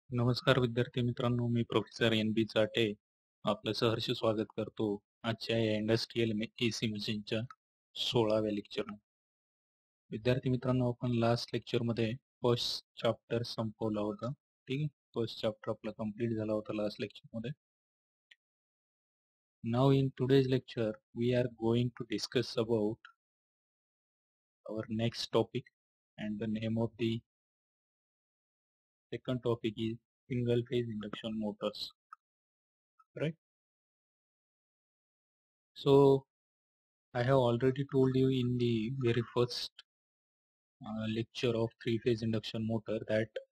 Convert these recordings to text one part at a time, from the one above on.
नमस्कार विद्यार्थी मित्रांनो, मी प्रोफेसर एन बी चाटे आपलं सहर्ष स्वागत करतो आजच्या या इंडस्ट्रियल एसी मशीनच्या 16व्या लेक्चरमध्ये. विद्यार्थी मित्रांनो, आपण लास्ट लेक्चरमध्ये फर्स्ट चॅप्टर संपवला होता. ठीक आहे, फर्स्ट चॅप्टर आपला कंप्लीट झाला होता लास्ट लेक्चरमध्ये. Now in today's lecture we are going to discuss about our next topic, and the name of the second topic is single phase induction motors, right? So I have already told you in the very first lecture of three-phase induction motor that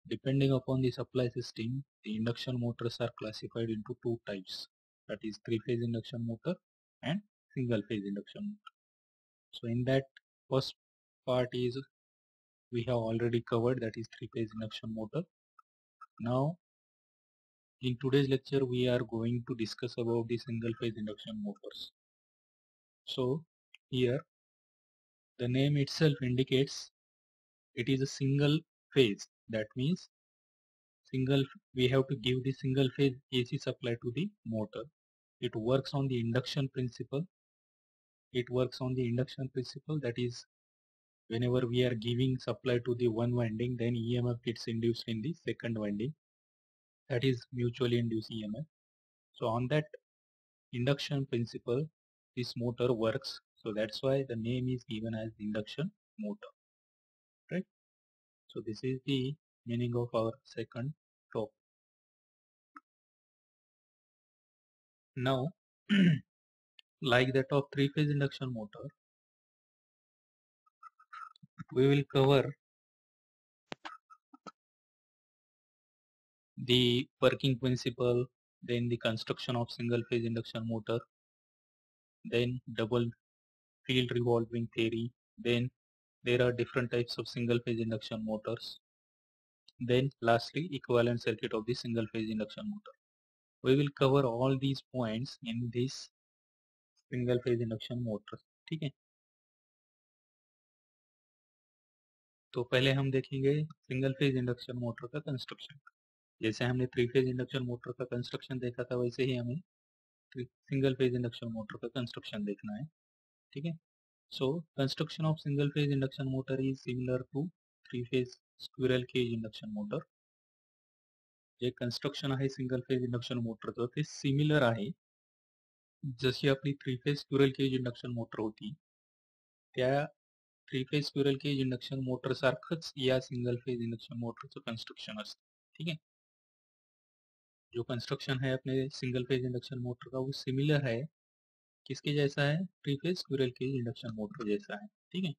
depending upon the supply system, the induction motors are classified into two types, that is three-phase induction motor and single-phase induction motor. So in that first part is we have already covered, that is three-phase induction motor. Now in today's lecture we are going to discuss about the single-phase induction motors. So here the name itself indicates it is a single phase. That means we have to give the single phase AC supply to the motor. It works on the induction principle. That is, whenever we are giving supply to the one winding, then EMF gets induced in the second winding. That is mutually induced EMF. So on that induction principle, this motor works. So that's why the name is given as induction motor, right? So this is the meaning of our second topic. Now, like that of three-phase induction motor, we will cover the working principle, then the construction of single-phase induction motor, then double field revolving theory, then there are different types of single-phase induction motors, then lastly equivalent circuit of the single-phase induction motor. We will cover all these points in this single-phase induction motor. ठीक है, तो पहले हम देखेंगे single phase induction motor का construction. जैसे हमने three phase induction motor का कंस्ट्रक्शन देखा था, वैसे ही हमें सिंगल फेज इंडक्शन मोटर का कंस्ट्रक्शन देखना है. ठीक है, so construction of single phase induction motor is similar to three phase squirrel cage induction motor. जे कंस्ट्रक्शन आहे सिंगल फेज इंडक्शन मोटरचं ते सिमिलर आहे जशी आपली three phase squirrel cage induction motor होती त्या three phase squirrel cage induction motor सारखंच या सिंगल फेज इंडक्शन मोटरचं कंस्ट्रक्शन असतं. ठीक है, जो कंस्ट्रक्शन है अपने सिंगल फेज इंडक्शन मोटर का वो सिमिलर है किसके जैसा है, three phase squirrel cage induction motor जैसा है. ठीक है,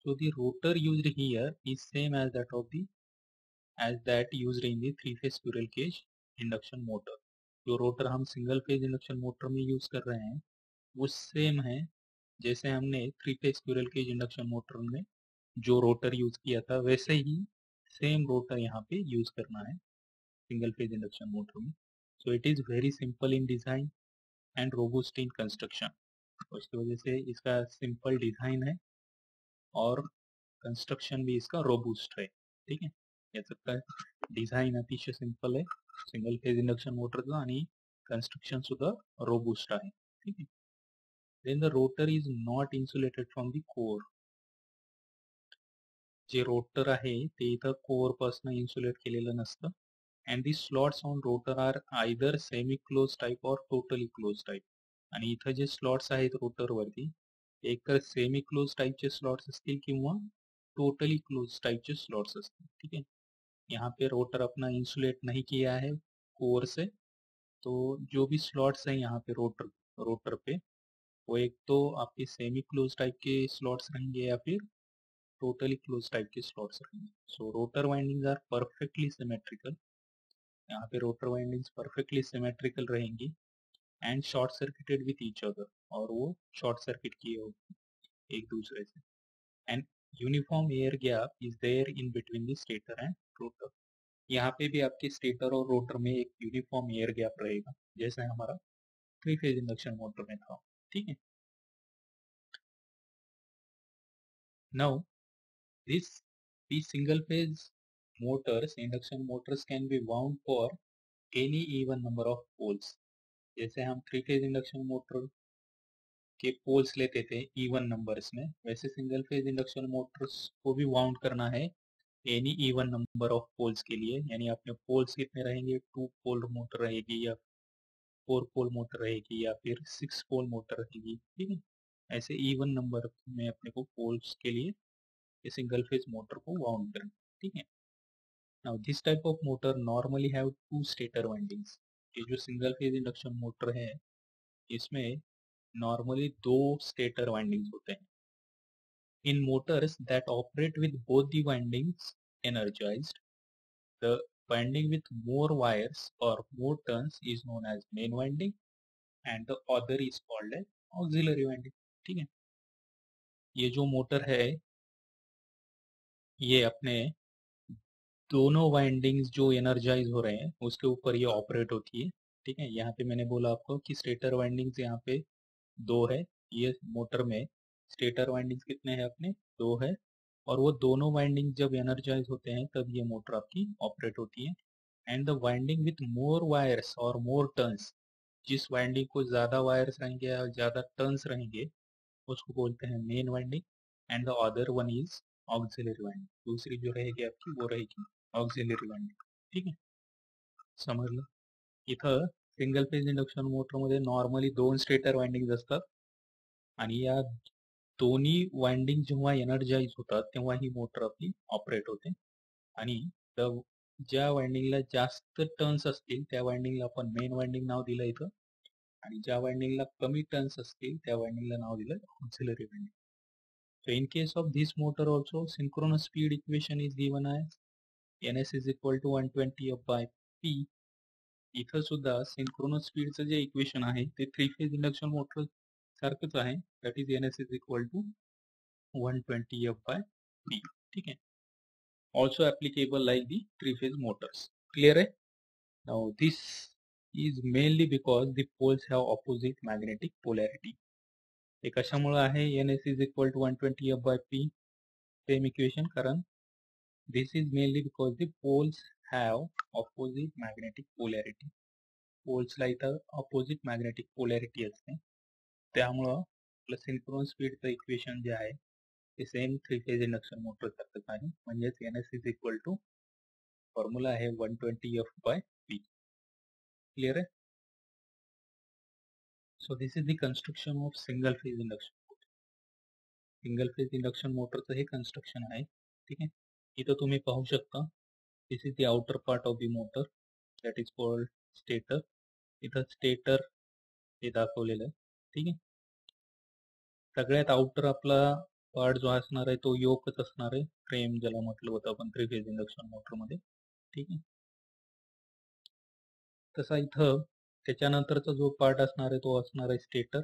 so the rotor used here is same as that used in the three phase squirrel cage induction motor. जो रोटर हम सिंगल फेज इंडक्शन मोटर में यूज कर रहे हैं वो सेम है जैसे हमने three phase squirrel cage induction motor में जो रोटर यूज किया था, वैसे ही सेम रोटर यहाँ पे यूज करना है सिंगल फेज इंडक्शन मोटर में. So it is very simple in design and robust in construction. उसकी वजह से इसका सिंपल डिजाइन है और कंस्ट्रक्शन भी इसका रोबस्ट है. ठीक है, याचं काय डिझाईन अतिशय सिंपल आहे सिंगल फेज इंडक्शन मोटरचं आणि कंस्ट्रक्शन सुद्धा रोबस्ट आहे. ठीक आहे, then the rotor is not insulated from the core. जे रोटर आहे ते इथं कोर पासून इन्सुलेट केलेलं नसतं. And the slots on rotor are either semi close type और टोटली क्लोज टाईप. आणि इथं जे स्लॉट्स आहेत रोटरवरती एक तर सेमी क्लोज टाइपचे स्लॉट्स असतील किंवा टोटली क्लोज टाइपचे स्लॉट्स असतील. ठीक है, यहाँ पे रोटर अपना इंसुलेट नहीं किया है कोर से, तो जो भी स्लॉट्स हैं यहाँ पे रोटर रोटर पे वो एक तो आपके सेमी क्लोज टाइप के स्लॉट्स रहेंगे या फिर टोटली क्लोज टाइप के स्लॉट्स रहेंगे. So rotor windings are perfectly symmetrical. यहाँ पे रोटर वाइंडिंग्स परफेक्टली सिमेट्रिकल रहेंगी and short circuited with each other, और वो शॉर्ट सर्किट किए होंगे एक दूसरे से. And uniform air gap is there in between the stator and rotor. यहाँ पे भी आपके स्टेटर और रोटर में एक यूनिफॉर्म एयर गैप रहेगा जैसे हमारा थ्री फेज इंडक्शन मोटर में था. ठीक है, now this single phase motors, induction motors can be wound for any even number of poles. जैसे हम थ्री फेज इंडक्शन मोटर के पोल्स लेते थे इवन नंबर्स में, वैसे सिंगल फेज इंडक्शन मोटर्स को भी वाउंड करना है any even number of poles के लिए, यानी अपने पोल्स कितने रहेंगे, 2 पोल मोटर रहेगी या 4 पोल मोटर रहेगी या फिर 6 पोल मोटर रहेगी, ठीक है। ऐसे इवन नंबर में अपने को पोल्स के लिए ये सिंगल फेज मोटर को वाउंड करना, ठीक है। Now this type of motor normally have 2 stator windings. ये जो सिंगल फेज इंडक्शन मोटर है इसमें नॉर्मली 2 स्टेटर वाइंडिंग्स होते हैं। In motors that operate with both the windings energized, the winding with more wires or more turns is known as main winding and the other is called as auxiliary winding, ठीक है। ये जो motor है ये अपने दोनों windings जो energise हो रहे हैं उसके ऊपर ये ऑपरेट होती है, ठीक है। यहाँ पे मैंने बोला आपको कि स्टेटर वाइंडिंग्स यहाँ पे 2 है, ये मोटर में स्टेटर वाइंडिंग्स कितने हैं अपने 2 है, और वो दोनों वाइंडिंग जब एनर्जाइज होते हैं तब ये मोटर आपकी ऑपरेट होती है। And the winding with more wires और मोर टर्न्स, जिस वाइंडिंग को ज़्यादा वायर्स रहेंगे या ज़्यादा टर्न्स रहेंगे उसको बोलते हैं main winding, and the other one is auxiliary winding, दूसरी जो रहेगी आपकी वो रहेगी ऑक्सिलरी वाइंडिंग, ठीक है। समजलं। इथं सिंगल फेज इंडक्शन मोटरमध्ये नॉर्मली 2 स्टेटर वाइंडिंग्स असतात आणि या दोन्ही वाइंडिंग जेव्हा एनर्जाइज होतात तेव्हा ही मोटर आपली ऑपरेट होते आणि ज्या वाइंडिंगला जास्त टर्न्स असतील त्या वाइंडिंगला आपण मेन वाइंडिंग नाव दिलं इथं, आणि ज्या वाइंडिंगला कमी टर्न्स असतील त्या वाइंडिंगला नाव दिलं auxiliary winding. So in case of this motor also, synchronous speed equation is given as ns is equal to 120 F by P. इथं सुद्धा सिंक्रोनस स्पीडचं जे इक्वेशन आहे ते थ्री फेज इंडक्शन मोटर सारखंच आहे, that is ns is equal to 120 F by P, ठीक है। Also applicable like the three phase motors. Clear है? Now this is mainly because the poles have opposite magnetic polarity. हे कशामुळे आहे ns is equal to 120 F by P same equation, कारण this is mainly because the poles have opposite magnetic polarity. पोल्सला इथं opposite magnetic polarity असते, त्यामुळं आपलं synchronous स्पीडचं equation जे आहे ते same three phase induction motor सारखंच आहे, म्हणजेच N S is equal to formula आहे 120 F by P. क्लियर आहे? So this is the construction of single phase induction motor. Single phase induction मोटरचं हे कन्स्ट्रक्शन आहे, ठीक आहे। इथं तुम्ही पाहू शकता this is the outer part of the motor that is called stator. इथं स्टेटर हे दाखवलेलं आहे, ठीक आहे। सगळ्यात आउटर आपला पार्ट जो असणार आहे तो योकच असणार आहे, फ्रेम ज्याला म्हटलं होतं आपण थ्री फेज इंडक्शन मोटरमध्ये, ठीक आहे। तसा इथं त्याच्यानंतरचा जो पार्ट असणार आहे तो असणार आहे स्टेटर,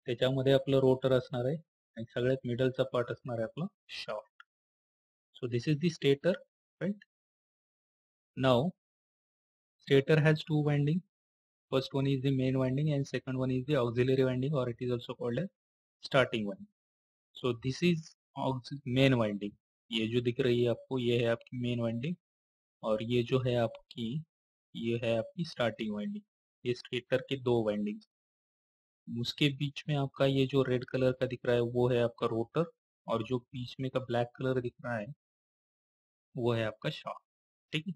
त्याच्यामध्ये आपलं रोटर असणार आहे आणि सगळ्यात मिडलचा पार्ट असणार आहे आपला shaft. So this is the stator, right. Now stator has 2 winding. First one is the main winding and second one is the auxiliary winding, or it is also called as starting winding. So this is main winding. ये जो दिख रही है आपको ये है आपकी main winding, और ये जो है आपकी ये है आपकी स्टार्टिंग वाइंडिंग. ये स्टेटर के 2 वाइंडिंग, उसके बीच में आपका ये जो रेड कलर का दिख रहा है वो है आपका रोटर, और जो बीच में का ब्लैक कलर दिख रहा है वो है आपका शाफ्ट, ठीक है।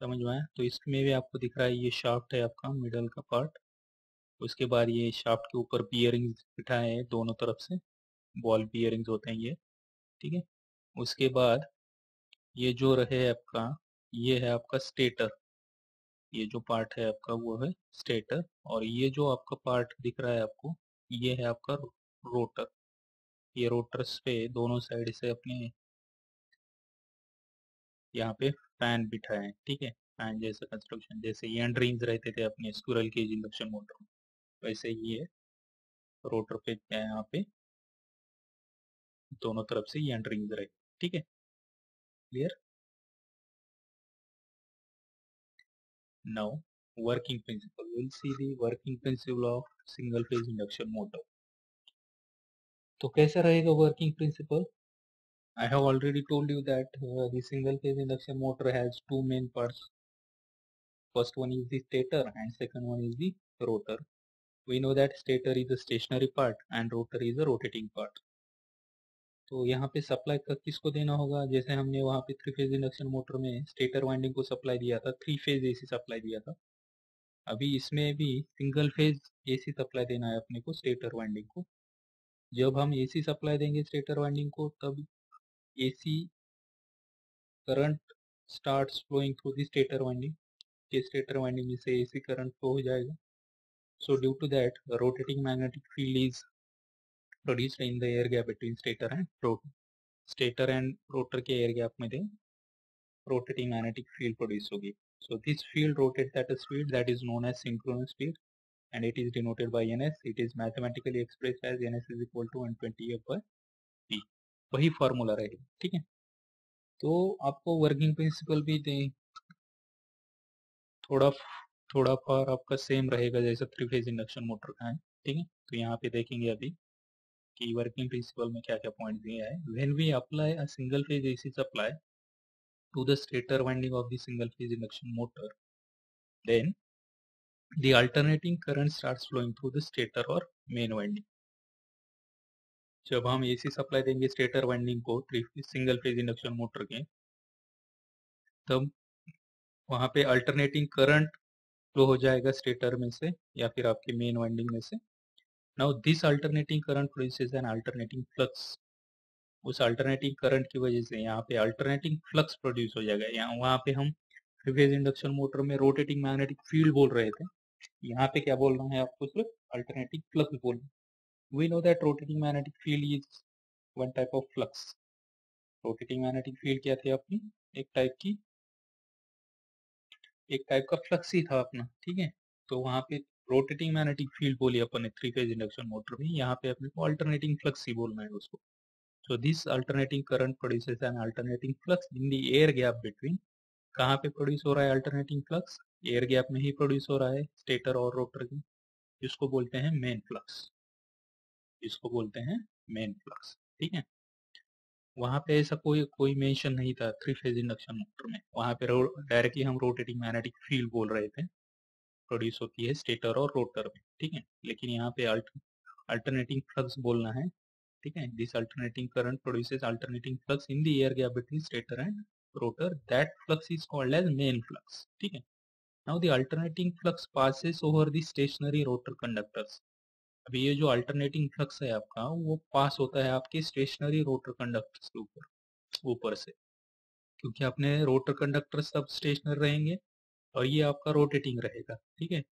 समझ में आया? तो इसमें भी आपको दिख रहा है ये शाफ्ट है आपका मिडल का पार्ट, उसके बाद ये शाफ्ट के ऊपर बियरिंग्स बिठाए हैं दोनों तरफ से, बॉल बियरिंग्स होते हैं ये, ठीक है। उसके बाद ये जो रहे आपका ये है आपका स्टेटर, ये जो पार्ट है आपका वो है स्टेटर, और ये जो आपका पार्ट दिख रहा है आपको ये है आपका रोटर. ये रोटर्स पे दोनों साइड से अपने यहाँ पे फैन बिठाए हैं, ठीक है। फैन जैसा कंस्ट्रक्शन, जैसे एंड रिंग्स रहते थे अपने स्क्विरल केज इंडक्शन मोटर में, वैसे ही ये रोटर पे क्या है यहाँ पे दोनों तरफ से एंड रिंग्स रहे, ठीक है। Clear? Now working principle, will see the working principle of single phase induction motor. तो कैसा रहेगा working principle? I have already told you that the single phase induction motor has two main parts. First one is the stator and second one is the rotor. We know that stator is a stationary part and rotor is a rotating part. तो यहाँ पे supply किसको देना होगा, जैसे हमने वहाँ पे थ्री फेज इंडक्शन मोटर में स्टेटर वाइंडिंग को सप्लाई दिया था, थ्री फेज एसी सप्लाई दिया था। अभी इसमें भी सिंगल फेज एसी सप्लाई देना है अपने को स्टेटर वाइंडिंग को। जब हम एसी सप्लाई देंगे स्टेटर वाइंडिंग को तब AC current starts flowing through the stator winding, के स्टेटर वाइंडिंग में से एसी करंट फ्लो हो जाएगा। So due to that rotating magnetic field is produced in the air gap between stator and rotor. Stator and rotor के air gap मध्ये rotating magnetic field produced होगी. So this field rotates at a speed that is known as synchronous speed and it is denoted by ns. It is mathematically expressed as ns is equal to 120 f by p. वही formula रहेगा, ठीक है। तो आपको working principle भी थोड़ा थोड़ा फार आपका सेम रहेगा जैसा थ्री फेज इंडक्शन मोटर का है, ठीक है। तो यहाँ पे देखेंगे अभी कि वर्किंग प्रिंसिपल में क्या क्या पॉइंट दिया है। When we apply a single phase AC supply to the stator winding of the single phase induction motor, then the alternating current starts flowing through the stator or main winding. जब हम AC supply देंगे stator winding को single phase induction motor के, तब वहां पे alternating current flow हो जाएगा स्टेटर में से या फिर आपके मेन वाइंडिंग में से। Now this alternating current produces N alternating flux. उस अल्टरनेटिंग करंट की वजह से यहाँ पे अल्टरनेटिंग फ्लक्स प्रोड्यूस हो जाएगा। यहाँ वहाँ पे हम थ्री फेज इंडक्शन मोटर में रोटेटिंग मैग्नेटिक फील्ड बोल रहे थे, यहाँ पे क्या बोलना है आपको, सिर्फ अल्टरनेटिंग फ्लक्स बोलना। We know that rotating magnetic field is one type of flux. Rotating magnetic field क्या थी अपनी, एक टाइप का फ्लक्स ही था अपना, ठीक है। तो वहाँ पे रोटेटिंग मैग्नेटिक फील्ड बोली अपन ने थ्री फेज इंडक्शन मोटर में, यहाँ पे अपने को अल्टरनेटिंग फ्लक्स ही बोलना है उसको। सो this alternating current produces N alternating flux in the air gap between. कहाँ पे प्रोड्यूस हो रहा है अल्टरनेटिंग फ्लक्स, एयर गैप में ही प्रोड्यूस हो रहा है स्टेटर और रोटर की, जिसको बोलते हैं मेन फ्लक्स, जिसको बोलते हैं मेन फ्लक्स, ठीक है। वहाँ पे ऐसा कोई मेंशन नहीं था थ्री फेज इंडक्शन मोटर में, वहाँ पे डायरेक्टली हम रोटेटिंग मैग्नेटिक फील्ड बोल रहे थे, प्रोड्यूस होती है स्टेटर और रोटर में, ठीक है। लेकिन यहाँ पे अल्टरनेटिंग फ्लक्स बोलना है, ठीक है। This alternating current produces alternating flux in the air gap between stator and rotor, that flux is called as main flux, ठीक है। Now the alternating flux passes over the stationary rotor conductors. अभी ये जो alternating flux है आपका, वो पास होता है आपके स्टेशनरी रोटर कंडक्टर्स के ऊपर से, क्योंकि अपने रोटर कंडक्टर सब स्टेशनरी रहेंगे और ये आपका रोटेटिंग रहेगा, ठीक है।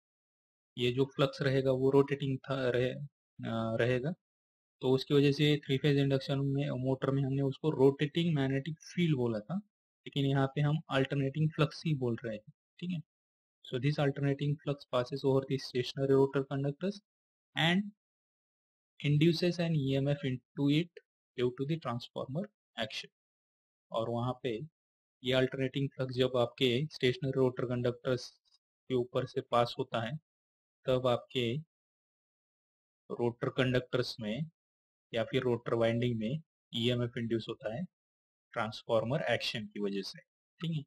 ये जो फ्लक्स रहेगा वो रोटेटिंग रहेगा। तो उसकी वजह से थ्री फेज इंडक्शन में मोटर में हमने उसको रोटेटिंग मैग्नेटिक फील्ड बोला था, लेकिन यहाँ पे हम अल्टरनेटिंग फ्लक्स ही बोल रहे हैं, ठीक है। So this alternating flux passes over the stationary rotor conductors and induces an EMF into it due to the transformer action। और वहाँ पे ये अल्टरनेटिंग फ्लक्स जब आपके स्टेशनरी रोटर कंडक्टर्स के ऊपर से पास होता है, तब आपके रोटर कंडक्टर्स में या फिर रोटर वाइंडिंग में ईएमएफ इंड्यूस होता है ट्रांसफॉर्मर एक्शन की वजह से, ठीक है।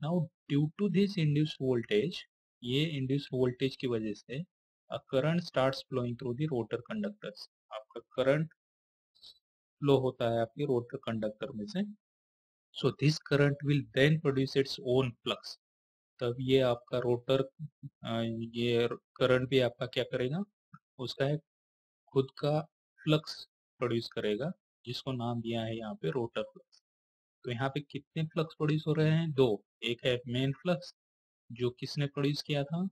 Now due to this induced voltage, ये इंड्यूस्ड वोल्टेज की वजह से a current starts flowing through the rotor conductors. आपका करंट फ्लो होता है आपके रोटर कंडक्टर में से। So this current will then produce its own flux. तब ये आपका रोटर ये करंट भी आपका क्या करेगा, उसका एक खुद का फ्लक्स प्रोड्यूस करेगा, जिसको नाम दिया है यहाँ पे रोटर फ्लक्स। तो यहाँ पे कितने फ्लक्स प्रोड्यूस हो रहे हैं, दो। एक है मेन फ्लक्स जो किसने प्रोड्यूस किया था,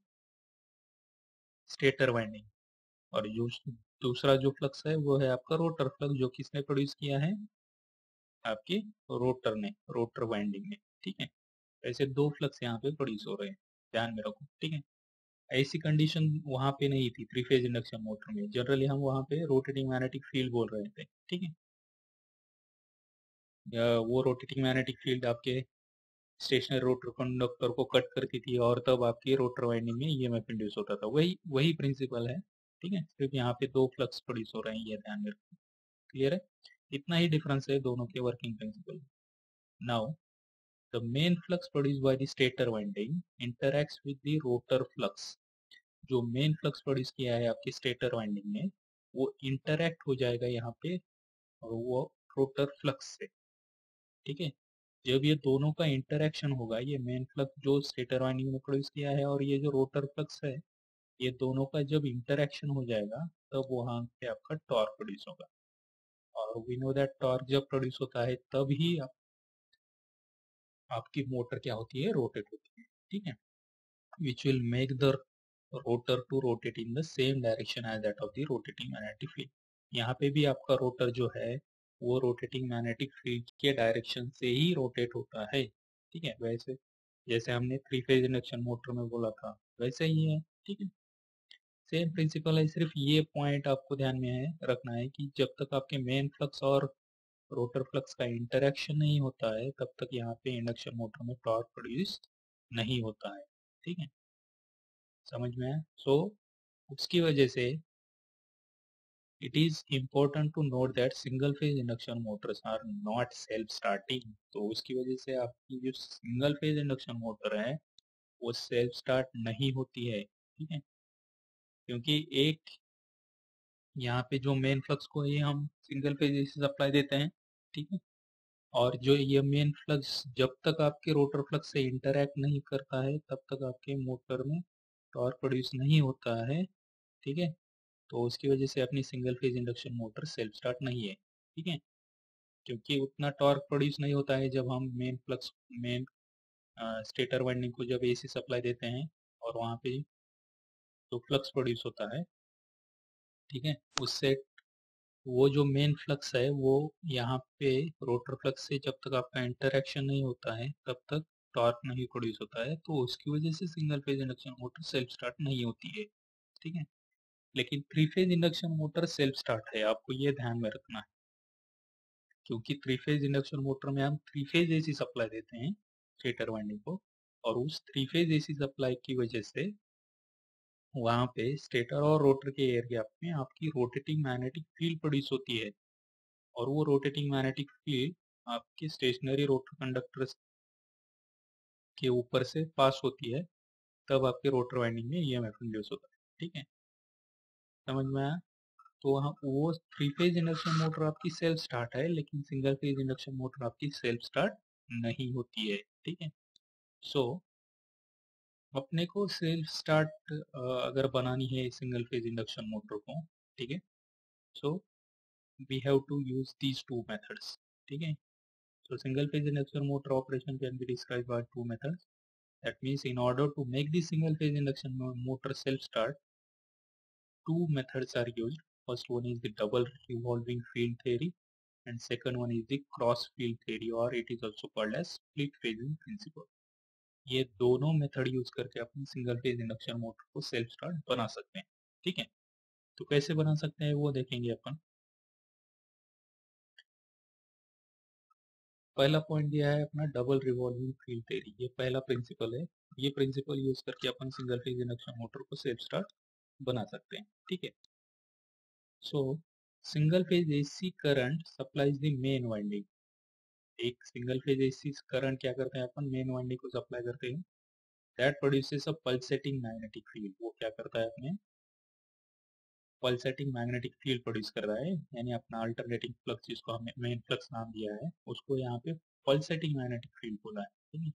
स्टेटर वाइंडिंग, और जो दूसरा जो फ्लक्स है वो है आपका रोटर फ्लक्स जो किसने प्रोड्यूस किया है, आपकी रोटर ने, रोटर वाइंडिंग ने, ठीक है। ऐसे दो फ्लक्स यहाँ पे प्रोड्यूस हो रहे हैं, ध्यान में रखो, ठीक है। ऐसी कंडीशन वहाँ पे नहीं थी थ्री फेज इंडक्शन मोटर में, जनरली हम वहाँ पे रोटेटिंग मैग्नेटिक फील्ड बोल रहे थे, ठीक है। वो रोटेटिंग मैग्नेटिक फील्ड आपके स्टेशनरी रोटर कंडक्टर को कट करती थी और तब आपकी रोटर वाइंडिंग में ईएमएफ इंड्यूस होता था, वही वही प्रिंसिपल है, ठीक है। सिर्फ यहाँ पे दो फ्लक्स प्रोड्यूस हो रहे हैं, ये ध्यान में रखो, क्लियर है। इतना ही डिफरेंस है दोनों के working principle. Now the main flux produce by the stator winding interacts with the rotor flux. जो मेन फ्लक्स प्रोड्यूस किया है आपकी स्टेटर वाइंडिंग ने, वो इंटरैक्ट हो जाएगा यहाँ पे और वो रोटर फ्लक्स से। ठीक है, जब ये दोनों का इंटरैक्शन होगा, ये मेन फ्लक्स जो स्टेटर वाइंडिंग ने प्रोड्यूस किया है और ये जो रोटर फ्लक्स है, ये दोनों का जब इंटरैक्शन हो जाएगा तब वहां पे आपका टॉर्क प्रोड्यूस होगा। और वी नो दैट टॉर्क जब प्रोड्यूस होता है तब ही आपकी मोटर क्या होती है, रोटेट होती है। ठीक है, which will make the rotor to rotate in the same direction as that of the rotating magnetic field. यहाँ पे भी आपका रोटर जो है वो रोटेटिंग मैग्नेटिक फील्ड के डायरेक्शन से ही रोटेट होता है। ठीक है, वैसे जैसे हमने थ्री फेज इंडक्शन मोटर में बोला था वैसे ही है। ठीक है, सेम प्रिंसिपल है, सिर्फ ये पॉइंट आपको ध्यान में है रखना है कि जब तक आपके मेन फ्लक्स और रोटर फ्लक्स का इंटरेक्शन नहीं होता है तब तक यहाँ पे इंडक्शन मोटर में टॉर्क प्रोड्यूस नहीं होता है। ठीक है, समझ में है? सो उसकी वजह से it is important to note that single phase induction motors are not self starting। तो उसकी वजह से आपकी जो सिंगल फेज इंडक्शन मोटर है वो सेल्फ स्टार्ट नहीं होती है। ठीक है, क्योंकि एक यहाँ पे जो मेन फ्लक्स को ये हम सिंगल फेज एसी सप्लाई देते हैं। ठीक है, और जो ये मेन फ्लक्स जब तक आपके रोटर फ्लक्स से इंटरैक्ट नहीं करता है तब तक आपके मोटर में टॉर्क प्रोड्यूस नहीं होता है। ठीक है, तो उसकी वजह से अपनी single phase induction motor self start नहीं है। ठीक है, क्योंकि उतना टॉर्क प्रोड्यूस नहीं होता है जब हम मेन स्टेटर वाइंडिंग को जब एसी सप्लाई देते हैं और वहाँ पे जो फ्लक्स प्रोड्यूस होता है। ठीक है, उससे वो जो मेन फ्लक्स है वो यहाँ पे रोटर फ्लक्स से जब तक आपका इंटरेक्शन नहीं होता है तब तक टॉर्क नहीं प्रोड्यूस होता है, तो उसकी वजह से single phase induction motor self start नहीं होती है। ठीक है, लेकिन three phase induction motor self start है, आपको ये ध्यान में रखना है, क्योंकि थ्री फेज इंडक्शन मोटर में हम थ्री फेज एसी सप्लाई देते हैं स्टेटर वाइंडिंग को, और उस थ्री फेज एसी सप्लाई की वजह से वहाँ पे स्टेटर और रोटर के एयर गैप में आपकी रोटेटिंग मैग्नेटिक फील्ड प्रोड्यूस होती है, और वो रोटेटिंग मैग्नेटिक फील्ड आपके स्टेशनरी रोटर कंडक्टर्स के ऊपर से पास होती है, तब आपके रोटर वाइंडिंग में ईएमएफ इंड्यूस होता है। ठीक है, समझ में आया? तो वहाँ वो थ्री फेज इंडक्शन मोटर आपकी सेल्फ स्टार्ट है, लेकिन सिंगल फेज इंडक्शन मोटर आपकी सेल्फ स्टार्ट नहीं होती है। ठीक है, सो अपने को सेल्फ स्टार्ट अगर बनानी है सिंगल फेज इंडक्शन मोटर को, ठीक है, so we have to use these two methods. ठीक है, so single phase induction motor operation can be described by two methods. That means in order to make the single phase induction motor self start, two methods are used. First one is the double revolving field theory and second one is the cross field theory, or it is also called as split phasing principle. ये दोनों method use करके अपन single phase induction motor को self start बना सकते हैं। ठीक है, तो कैसे बना सकते हैं वो देखेंगे अपन। पहला पॉइंट दिया है अपना डबल रिवॉल्विंग फील्ड थ्योरी, ये पहला प्रिंसिपल है। ये प्रिंसिपल यूज करके अपन सिंगल फेज इंडक्शन मोटर को सेल्फ स्टार्ट बना सकते हैं। ठीक है, सो single phase AC current supplies the main winding. एक सिंगल फेज एसी करंट क्या करते हैं, अपन मेन वाइंडिंग को सप्लाई करते हैं। That produces a pulsating magnetic field. वो क्या करता है, अपने पल्सेटिंग मैग्नेटिक फील्ड प्रोड्यूस कर रहा है, यानी अपना अल्टरनेटिंग फ्लक्स जिसको हमने मेन फ्लक्स नाम दिया है उसको यहाँ पे पल्सेटिंग मैग्नेटिक फील्ड बोला है। ठीक है,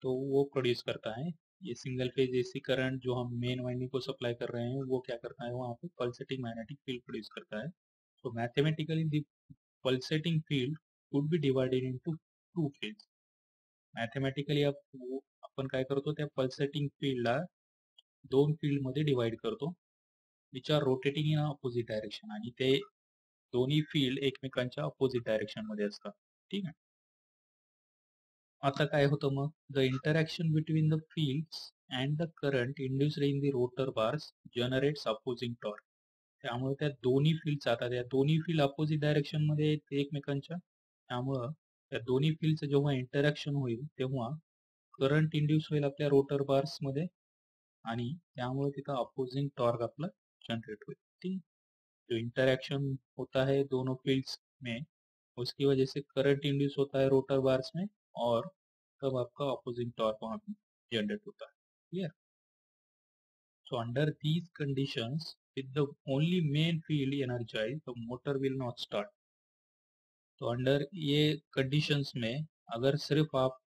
तो वो प्रोड्यूस करता है। ये सिंगल फेज एसी करंट जो हम मेन वाइंडिंग को सप्लाई कर रहे हैं वो क्या करता है, वहाँ पे पल्सेटिंग मैग्नेटिक फील्ड प्रोड्यूस करता है। तो mathematically the pulsating field could be divided into two fields. Mathematically आपण काय करतो, त्या पल्सेटिंग फील्डला दोन फील्डमध्ये डिवाइड करतो, which are rotating in opposite direction, आणि ते दोन्ही फील्ड एकमेकांच्या अपोजिट डायरेक्शन मध्ये असतात. ठीक आहे, आता काय होतं मग, the interaction between the fields and the current induced in the rotor bars generates opposing torque. त्यामुळे त्या दोन्ही फील्ड आता त्या दोन्ही फील्ड अपोजिट डायरेक्शन मध्ये एकमेकांच्या, त्यामुळं त्या दोन्ही फील्डचं जेव्हा इंटरॅक्शन होईल तेव्हा करंट इंड्यूस होईल आपल्या रोटर बार्स मध्ये, आणि त्यामुळे तिथं अपोजिंग टॉर्क आपला जनरेट होईल. ठीक, जो इंटरेक्शन होता है दोनों फील्ड्स में, उसकी वजह से करंट इंड्यूस होता है रोटर बार्स में, और तब आपका ऑपोजिंग टॉर्क वहां पे जनरेट होता है। Clear? So under these conditions, with the only main field energized, the motor will not start. तो अंडर ये कंडीशंस में अगर सिर्फ आप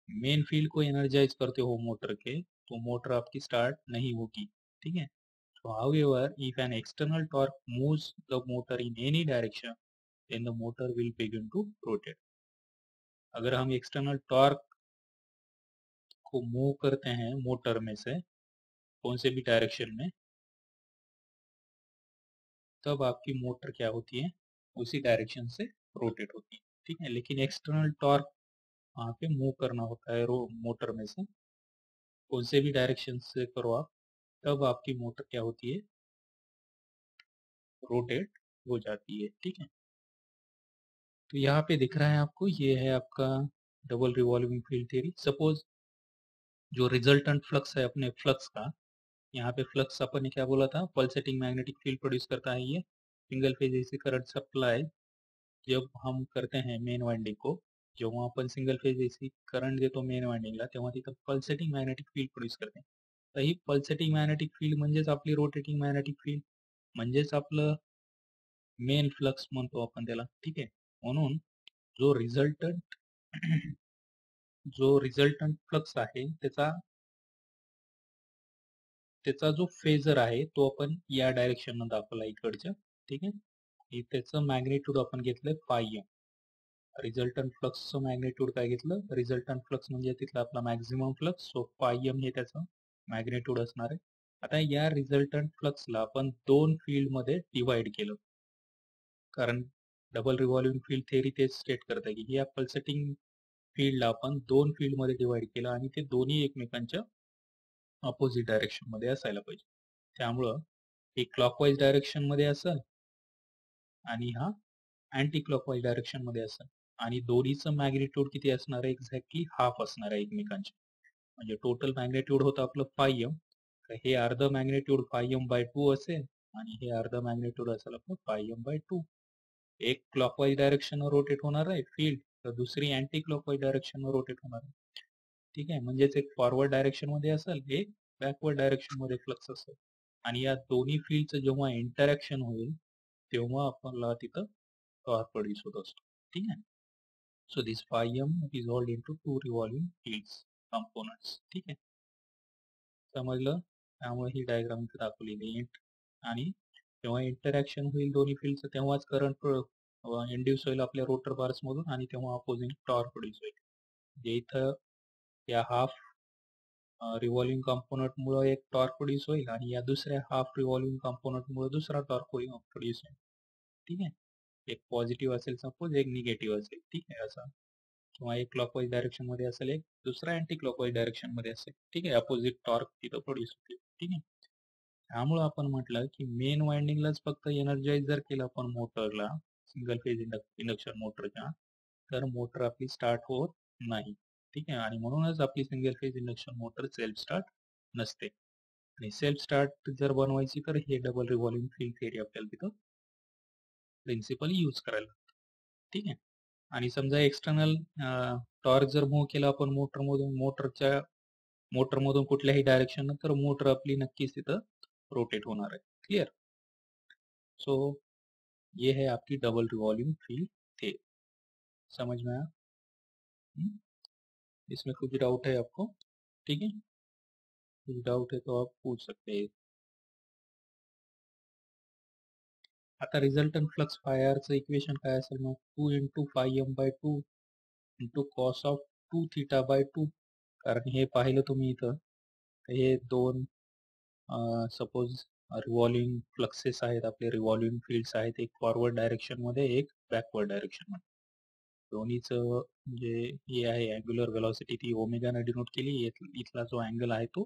मेन फील्ड को एनर्जाइज करते हो मोटर के, तो मोटर आपकी स्टार्ट नहीं होगी। ठीक है? So however, if an external torque moves the motor in any direction, then the motor will begin to rotate. अगर हम एक्सटर्नल टॉर्क को मूव करते हैं मोटर में से कौन से भी डायरेक्शन में, तब आपकी मोटर क्या होती है, उसी डायरेक्शन से रोटेट होती है। ठीक है? लेकिन एक्सटर्नल टॉर्क वहाँ पे मूव करना होता है मोटर में से कौन से भी डायरेक्शन से करो आप, तब आपकी मोटर क्या होती है, रोटेट हो जाती है। ठीक है? तो यहाँ पे दिख रहा है आपको, ये है आपका double revolving field theory. Suppose जो रिजल्टेंट फ्लक्स है अपने फ्लक्स का, यहाँ पे फ्लक्स अपन ने क्या बोला था, पल्सेटिंग मैग्नेटिक फील्ड प्रोड्यूस करता है। ये single phase AC current supply जब हम करते हैं मेन वाइंडिंग को, जेव्हा आपण सिंगल फेज एसी करंट देतो मेन वाइंडिंगला, तेव्हा तिथं पल्सेटिंग मॅग्नेटिक फील्ड प्रोड्यूस करते. तर ही पल्सेटिंग मॅग्नेटिक फील्ड म्हणजेच आपली रोटेटिंग मॅग्नेटिक फील्ड, म्हणजेच आपलं मेन फ्लक्स म्हणतो आपण त्याला. ठीक आहे? म्हणून जो रिझल्टंट जो रिझल्टंट फ्लक्स आहे त्याचा त्याचा जो फेजर आहे तो आपण या डायरेक्शन न दाखवला इकडच्या. ठीक आहे? त्याचं मॅग्निट्यूड आपण घेतलंय फाय एम. रिझल्टंट फ्लक्सचं मॅग्निट्यूड काय घेतलं, रिझल्टंट फ्लक्स म्हणजे तिथला आपला मॅक्झिमम फ्लक्स, सो फाय एम हे त्याचं मॅग्निट्यूड असणार आहे. आता या रिझल्टंट फ्लक्सला आपण दोन फील्ड मध्ये डिवाइड केलं, कारण डबल रिव्हॉल्विंग फील्ड थेअरी तेच स्टेट करते की या पल्सेटिंग फील्डला आपण दोन फील्ड मध्ये डिवाइड केलं आणि ते दोन्ही एकमेकांच्या ऑपोजिट डायरेक्शन मध्ये असायला पाहिजे. त्यामुळं हे क्लॉकवाईज डायरेक्शन मध्ये असेल आणि हा अँटी क्लॉकवाईज डायरेक्शन मध्ये असेल, आणि दोन्हीचं मॅग्निट्यूड किती असणार आहे, एक्झॅक्टली हाफ असणार आहे एकमेकांचे. म्हणजे टोटल मॅग्निट्यूड होतं आपलं फाय एम, तर हे अर्ध मॅग्निट्यूड फाय एम बाय 2 असेल आणि हे अर्ध मॅग्निट्यूड असेल आपलं फाय एम बाय 2. एक क्लॉकवाईज डायरेक्शन रोटेट होणार आहे फील्ड, तर दुसरी अँटी क्लॉकवाईज डायरेक्शन रोटेट होणार आहे. ठीक आहे? म्हणजेच एक फॉरवर्ड डायरेक्शन मध्ये असेल, एक बॅकवर्ड डायरेक्शन मध्ये फ्लक्स असेल, आणि या दोन्ही फील्डचं जेव्हा इंटरॅक्शन होईल तेव्हा आपल्याला तिथं टॉर्क प्रोड्यूस होत असतो. ठीक आहे? So this phi M resolved into two revolving fields components. ठीक आहे? समजलं? त्यामुळे ही डायग्राम इथे दाखवलेली आहे. आणि जेव्हा इंटरॅक्शन होईल दोन्ही फील्डचं तेव्हाच करंट इंड्यूस होईल आपल्या रोटर बार्स मधून, आणि तेव्हा अपोजिंग टॉर्क प्रोड्यूस होईल. जे इथं या हाफ रिव्हॉल्विंग कंपोनंट मुळे एक टॉर्क प्रोड्यूस होईल आणि या दुसऱ्या हाफ रिव्हॉल्विंग कंपोनंट मुळे दुसरा टॉर्क प्रोड्यूस होईल. ठीक आहे? एक पॉझिटिव्ह असेल सपोज, एक निगेटिव्ह असेल. ठीक आहे? असं किंवा एक क्लॉकवाईज डायरेक्शन मध्ये असेल, एक दुसरा अँटी क्लॉकवाईज डायरेक्शन मध्ये असेल. ठीक आहे? अपोजिट टॉर्क तिथं प्रोड्यूस होतील. ठीक आहे? त्यामुळे आपण म्हटलं की मेन वाइंडिंगलाच फक्त एनर्जाइज जर केलं आपण मोटरला, सिंगल फेज इंडक्शन मोटरच्या, तर मोटर आपली स्टार्ट होत नाही. ठीक आहे? आणि म्हणूनच आपली single phase induction motor self start नसते. आणि सेल्फ स्टार्ट जर बनवायची तर हे डबल रिव्हॉल्विंग फील्ड थिअरी आपल्याला तिथं प्रिन्सिपल यूज करायला. ठीक आहे? आणि समजा एक्सटर्नल टॉर्क जर मूव्ह केला आपण मोटर मधून कुठल्याही डायरेक्शन, तर मोटर आपली नक्कीच तिथं रोटेट होणार है. क्लियर? सो ये है आपकी डबल रिवॉल्विंग फील्ड थ्योरी. समझ में आया? इसमें कुछ डाउट है आपको? ठीक है? कुछ डाउट है तो आप पूछ सकते हैं. आता रिझल्टंट फ्लक्स फायरचं इक्वेशन काय असेल मग, 2 into phi m by 2 into cos of 2 theta by 2. कारण हे पाहिलं तुम्ही इथं, हे दोन सपोज रिव्हॉल्विंग फ्लक्सेस आहेत, आपले रिव्हॉल्विंग फील्ड्स आहेत, एक फॉरवर्ड डायरेक्शन मध्ये, एक बॅकवर्ड डायरेक्शन मध्ये. दोन्हीचं म्हणजे हे आहे अँग्युलर वेलॉसिटी ती ओमेगाने डिनोट केली, इथला जो अँगल आहे तो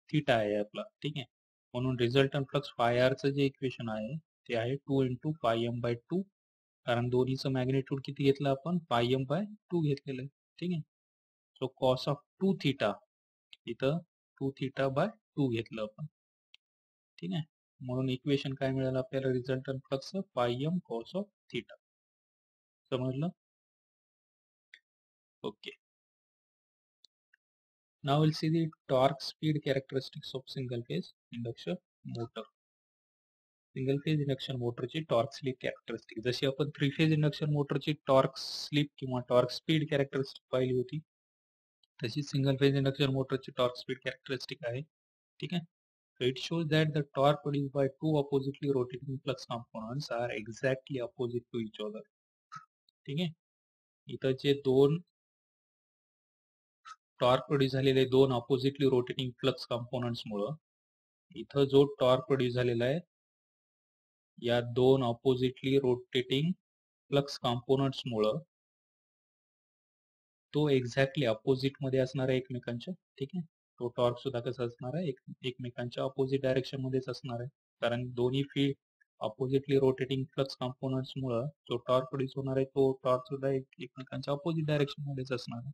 थीटा आहे आपला. ठीक आहे? म्हणून रिझल्टंट फ्लक्स फाय आरचं जे इक्वेशन आहे ते आहे 2 इंटू फाय एम बाय 2, कारण दोन्हीचं मॅग्निट्यूड किती घेतलं आपण, फाय एम बाय 2 घेतलेलं आहे. ठीक आहे? सो कॉस ऑफ 2 थीटा, इथं 2 थीटा बाय 2 घेतलं आपण. ठीक आहे? म्हणून इक्वेशन काय मिळालं आपल्याला resultant flux phi m cos of theta. समजलं? Okay. Now we'll see the torque speed characteristics of single phase induction motor. Single phase induction मोटरची टॉर्क स्लिप कॅरेक्टरिस्टिक, जशी आपण थ्री फेज इंडक्शन मोटरची टॉर्क स्लिप किंवा torque speed characteristic पाहिली होती, तशी single phase induction मोटरची टॉर्क स्पीड कॅरेक्टरिस्टिक आहे. ठीक आहे. So it shows that the torque produced by two oppositely rotating flux components are exactly opposite to each other. ठीक आहे. इथं जे दोन टॉर्क प्रोड्यूस झालेले दोन ऑपोजिटली रोटेटिंग फ्लक्स कंपोनंट्स मुळे इथं जो टॉर्क प्रोड्यूस झालेला आहे या दोन ऑपोजिटली रोटेटिंग फ्लक्स कंपोनंट्स मुळे तो एक्झॅक्टली अपोजिट मध्ये असणार आहे एकमेकांच्या. ठीक आहे. तो टॉर्क सुद्धा कसा असणार आहे, एकमेकांच्या अपोजिट डायरेक्शन मध्येच असणार आहे, कारण दोन्ही field oppositely rotating flux components मुळे जो टॉर्क प्रोड्यूस होणार आहे तो टॉर्क सुद्धा एकमेकांच्या अपोजिट डायरेक्शन मध्येच असणार आहे.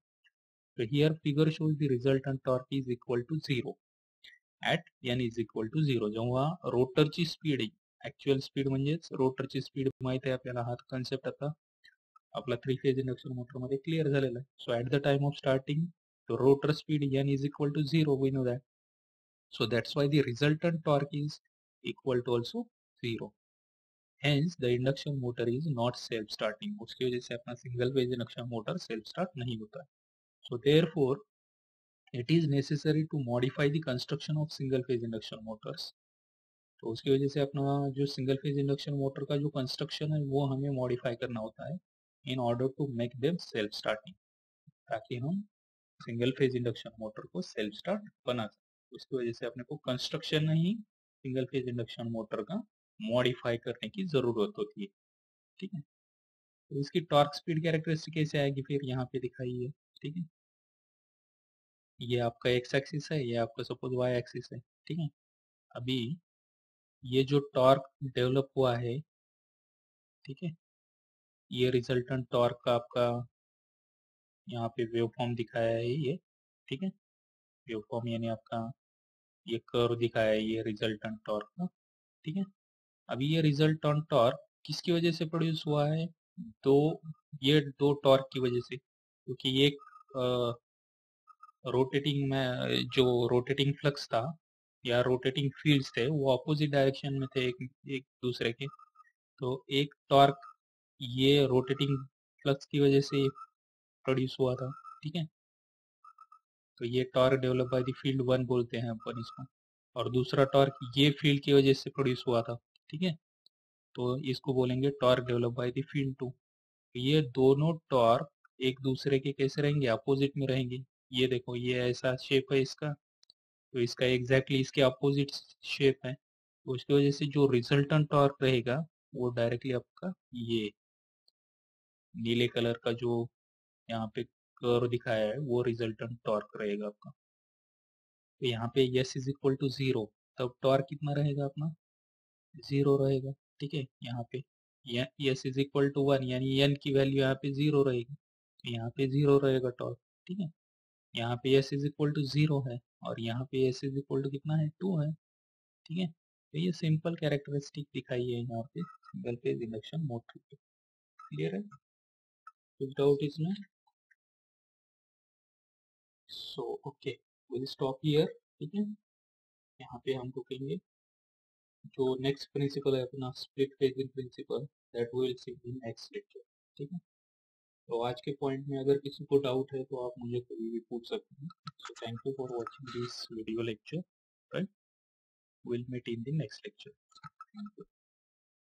So here figure shows the resultant torque is equal to 0 at n is equal to 0. जेव्हा रोटरची स्पीड, ऍक्च्युअल स्पीड म्हणजेच रोटरची स्पीड माहित आहे आपल्याला, हा कन्सेप्ट आता आपला थ्री फेज इंडक्शन मोटर मध्ये क्लिअर झालेला आहे. सो at the time of starting rotor speed n is equal to 0, we know that. So that's why the resultant torque is equal to also 0. Hence the induction motor is not self starting. उसकी वजह से अपना single phase induction motor self start नहीं होता है. So therefore it is necessary to modify the construction of single phase induction motors. तो उसकी वजह से अपना जो सिंगल फेज इंडक्शन मोटर का जो कंस्ट्रक्शन है वो हमें मॉडिफाई करना होता है in order to make them self starting, ताकि हम सिंगल फेज इंडक्शन मोटर को सेल्फ स्टार्ट बना सकें. उसकी वजह से अपने को कंस्ट्रक्शन ही सिंगल फेज इंडक्शन मोटर का मॉडिफाई करने की जरूरत होती है. ठीक है. तो इसकी टॉर्क स्पीड कैरेक्टरिस्टिक कैसे आएगी फिर यहाँ पे दिखाई है. ठीक है. ये आपका एक्स एक्सिस है, ये आपका सपोज वाई एक्सिस है. ठीक है. अभी ये जो टॉर्क डेवलप हुआ है, ठीक है, ये रिजल्टेंट टॉर्क का आपका यहाँ पे वेव फॉर्म दिखाया है ये. ठीक है. वेव फॉर्म यानी आपका ये कर्व दिखाया है ये रिजल्टेंट टॉर्क का. ठीक है. अभी ये रिजल्टेंट टॉर्क किसकी वजह से प्रोड्यूस हुआ है, ये दो टॉर्क की वजह से, क्योंकि ये रोटेटिंग में जो रोटेटिंग फ्लक्स था या रोटेटिंग फील्ड्स थे वो अपोजिट डायरेक्शन में थे एक दूसरे के. तो एक टॉर्क ये रोटेटिंग फ्लक्स की वजह से प्रोड्यूस हुआ था. ठीक है. तो ये torque develop by the field 1 बोलते हैं अपन इसको, और दूसरा टॉर्क ये फील्ड की वजह से प्रोड्यूस हुआ था. ठीक है. तो इसको बोलेंगे torque develop by the field 2. ये दोनों टॉर्क एक दूसरे के कैसे रहेंगे, अपोजिट में रहेंगे. ये देखो ये ऐसा शेप है इसका, तो इसका एग्जैक्टली इसके अपोजिट शेप है. तो उसकी वजह से जो रिजल्टेंट टॉर्क रहेगा वो डायरेक्टली आपका ये नीले कलर का जो यहाँ पे कर्व दिखाया है वो रिजल्टेंट टॉर्क रहेगा आपका. तो यहाँ पे S इज इक्वल टू 0, तब टॉर्क कितना रहेगा अपना 0 रहेगा. ठीक है. यहाँ पे S इज इक्वल टू 1 यानी n की वैल्यू यहाँ पे 0 रहेगी, तो यहाँ पे 0 रहेगा टॉर्क. ठीक है. यहाँ पे S इज इक्वल टू 0 है और यहाँ पे S इज इक्वल टू कितना है 2 है. ठीक है. तो ये सिंपल कैरेक्टरिस्टिक दिखाई है यहाँ पे सिंगल फेज इंडक्शन मोटर पे. क्लियर है? कुछ डाउट इसमें? So okay, will stop here. ठीक है. यहाँ पे हम रुकेंगे. जो नेक्स्ट प्रिंसिपल है अपना split phasing principle, that will see in next lecture. ठीक है. तो आज के पॉइंट में अगर किसी को डाउट है तो आप मुझे कभी भी पूछ सकते हैं. So thank you for watching this video lecture. Right, will meet in the next lecture.